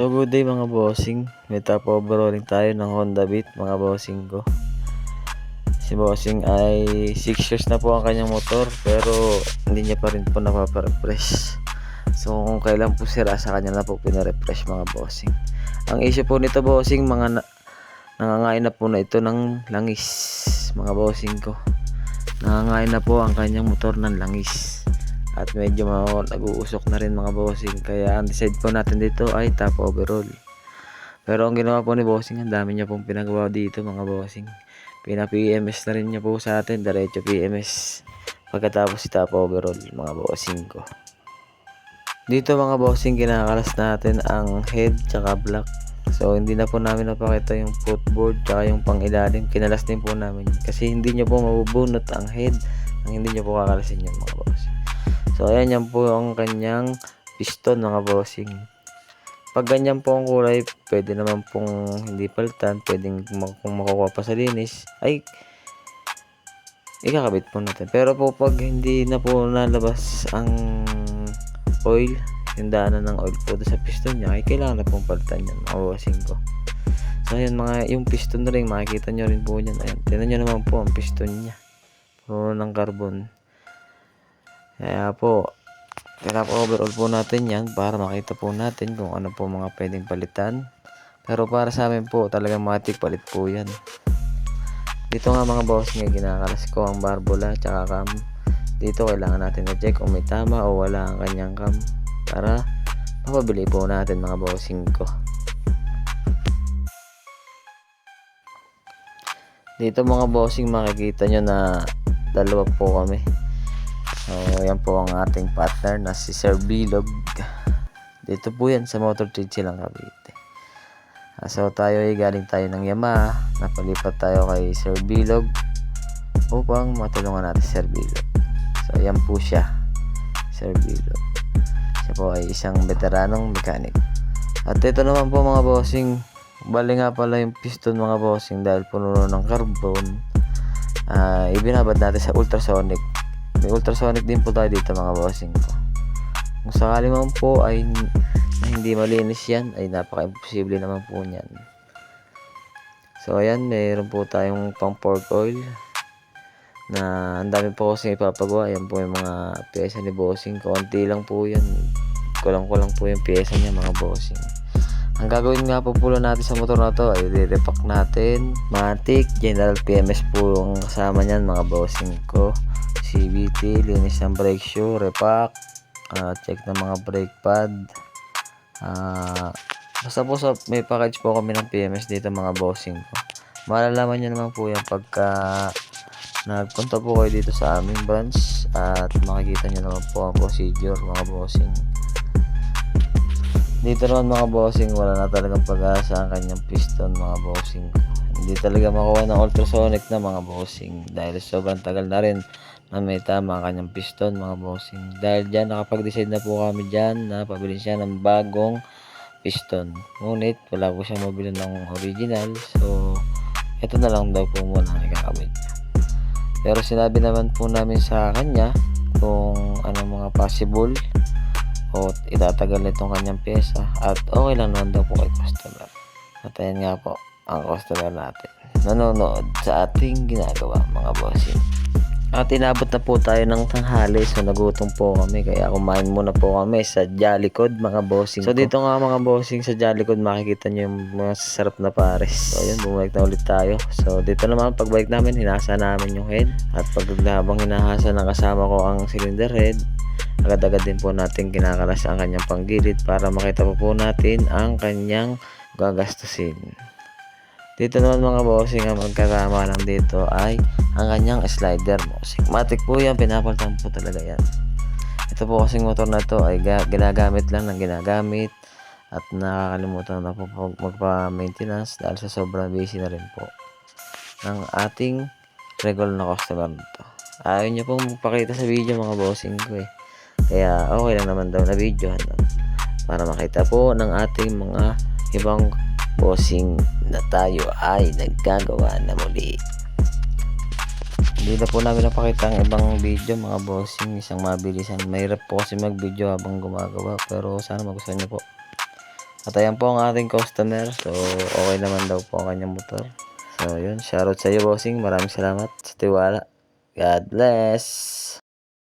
So good day mga bossing. May top overhauling tayo ng Honda Beat mga bossing ko. Si bossing ay 6 years na po ang kanyang motor, pero hindi niya pa rin po napapa-refresh. So kung kailan po sira, sa kanya na po pinarefresh mga bossing. Ang issue po nito bossing, nangangain na po na ito ng langis mga bossing ko. Nangangain na po ang kanyang motor ng langis. At medyo nag-uusok na rin mga bossing, kaya ang decide po natin dito ay top overhaul. Pero ang ginawa po ni bossing, ang dami niya pong pinagawa dito mga bossing. Pina-PMS na rin niya po sa atin, diretso PMS pagkatapos si top overhaul mga bossing ko. Dito mga bossing, kinakalas natin ang head tsaka block. So hindi na po namin napakita yung footboard tsaka yung pang ilalim, kinalas din po namin kasi hindi niyo po mabubunot ang head nang hindi niyo po kakalasin yan mga bossing. So ayan, yan po ang kanyang piston mga bossing. Pag ganyan po ang kulay, pwede naman pong hindi palitan. Pwedeng kung makukuha pa sa linis ay ikakabit po natin. Pero po pag hindi na po nalabas ang oil, yung daanan ng oil po sa piston niya, ay kailangan na pong palitan yan mga bossing ko. So ayan, yung piston ring, makikita nyo rin po yan. Ayan, tinan nyo naman po ang piston niya, puro ng carbon. Kaya po, overall po natin yan para makita po natin kung ano po mga pwedeng palitan. Pero para sa amin po, talagang matik palit po yan. Dito nga mga boss, nga ginakalas ko ang barbola tsaka cam. Dito kailangan natin na-check kung may tama o wala ang kanyang cam para mapabili po natin mga bossing ko. Dito mga bossing, makikita nyo na dalawa po kami. So yan po ang ating partner na si Sir Bilog. Dito po yan sa Motor Trade silang Cavite. So tayo ay galing tayo ng Yamaha, napalipat tayo kay Sir Bilog upang matulungan natin si Sir Bilog. So yan po siya, Sir Bilog. Siya po ay isang veteranong mechanic. At ito naman po mga bossing, bali nga pala yung piston mga bossing, dahil puno ng carbon, ibinabad natin sa ultrasonic. May ultrasonic din po tayo dito mga bossing ko. Kung sakali man po ay hindi malinis yan, ay napaka-imposible naman po niyan. So ayan, mayroon po tayong pang pork oil na ang dami po kasi ipapagawa. Yan po yung mga pyesa ni bossing. Konti lang po yan, kulang-kulang po yung pyesa niya mga bossing. Ang gagawin nga po natin sa motor na to ay i-repack natin. Matic, General PMS po ang kasama niyan mga bossing ko. CVT, linis ng brake shoe, repack, check ng mga brake pad. Basta po may package po kami ng PMS dito mga bossing ko. Malalaman nyo naman po yan pagka nagpunta po kayo dito sa aming branch, at makikita nyo naman po ang procedure mga bossing. Dito naman mga bossing, wala na talagang pag-asa ang kanyang piston mga bossing ko. Hindi talaga makuha ng ultrasonic na mga bossing dahil sobrang tagal na rin na may tama ang kanyang piston mga bossing. Dahil dyan, nakapag-decide na po kami dyan na pabili siya ng bagong piston. Ngunit wala po siyang mabili ng original, so ito na lang daw po muna ang ikakabit niya. Pero sinabi naman po namin sa kanya kung ano mga possible o itatagal itong kanyang pyesa, at okay lang naman daw po kay customer. At ayan nga po ang customer natin, nanonood sa ating ginagawa mga bossing. At inabot na po tayo ng tanghali, so nagutom po kami, kaya kumain muna po kami sa Jollycod mga bossing. So dito nga mga bossing sa Jollycod, makikita nyo yung mga sarap na pares. So ayun, bumalik na ulit tayo. So dito naman, pagbalik namin, hinasa namin yung head. At habang hinahasa ng kasama ko ang cylinder head, agad-agad din po natin kinakalas ang kanyang panggilid para makita po natin ang kanyang gagastusin. Dito naman mga bossing, ang magkasama lang dito ay ang kanyang slider bossing. Matic po yan, pinapalitan po talaga yan. Ito po kasing motor na to ay ginagamit lang ng ginagamit, at nakakalimutan na po magpa-maintenance dahil sa sobrang busy na rin po ng ating regular na customer nito. Ayaw niya pong magpakita sa video mga bossing ko eh. Kaya okay lang naman daw na videohan para makita po ng ating mga ibang bossing na tayo ay nagkagawa na muli. Hindi na po namin napakita ang ibang video mga bossing, isang mabilisan. Mahirap po kasi mag video habang gumagawa, pero sana magustuhan nyo po. At ayan po ang ating customer. So, okay naman daw po ang kanyang motor. So, yun. Shoutout sa iyo, bossing. Maraming salamat sa tiwala. God bless.